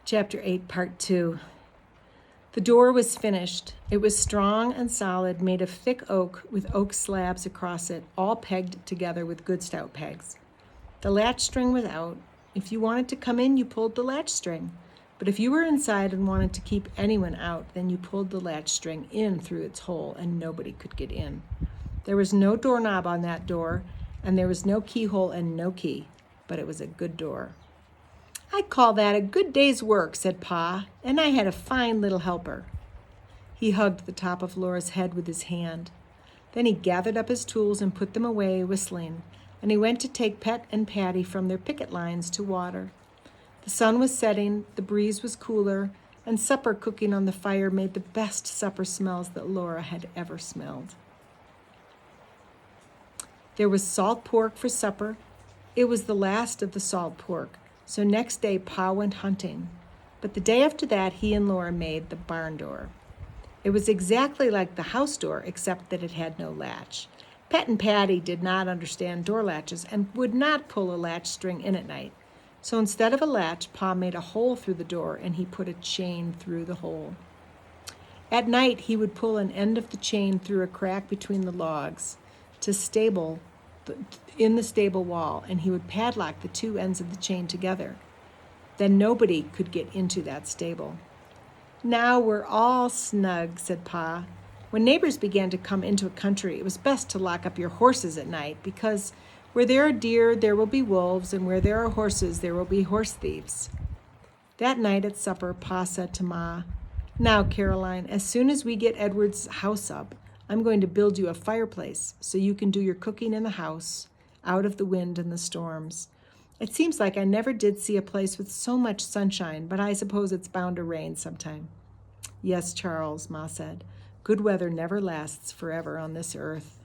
Chapter 8, Part 2. The door was finished. It was strong and solid, made of thick oak with oak slabs across it, all pegged together with good stout pegs. The latch string was out. If you wanted to come in, you pulled the latch string. But if you were inside and wanted to keep anyone out, then you pulled the latch string in through its hole and nobody could get in. There was no doorknob on that door, and there was no keyhole and no key, but it was a good door. "I call that a good day's work," said Pa, "and I had a fine little helper." He hugged the top of Laura's head with his hand. Then he gathered up his tools and put them away, whistling, and he went to take Pet and Patty from their picket lines to water. The sun was setting, the breeze was cooler, and supper cooking on the fire made the best supper smells that Laura had ever smelled. There was salt pork for supper. It was the last of the salt pork, so next day Pa went hunting. But the day after that, he and Laura made the barn door. It was exactly like the house door, except that it had no latch. Pet and Patty did not understand door latches and would not pull a latch string in at night. So instead of a latch, Pa made a hole through the door and he put a chain through the hole. At night, he would pull an end of the chain through a crack between the logs in the stable wall, and he would padlock the two ends of the chain together. Then nobody could get into that stable. "Now we're all snug," said Pa. "When neighbors began to come into a country, it was best to lock up your horses at night, because where there are deer, there will be wolves, and where there are horses, there will be horse thieves." That night at supper, Pa said to Ma, "Now, Caroline, as soon as we get Edward's house up, I'm going to build you a fireplace so you can do your cooking in the house, out of the wind and the storms. It seems like I never did see a place with so much sunshine, but I suppose it's bound to rain sometime." "Yes, Charles," Ma said. "Good weather never lasts forever on this earth."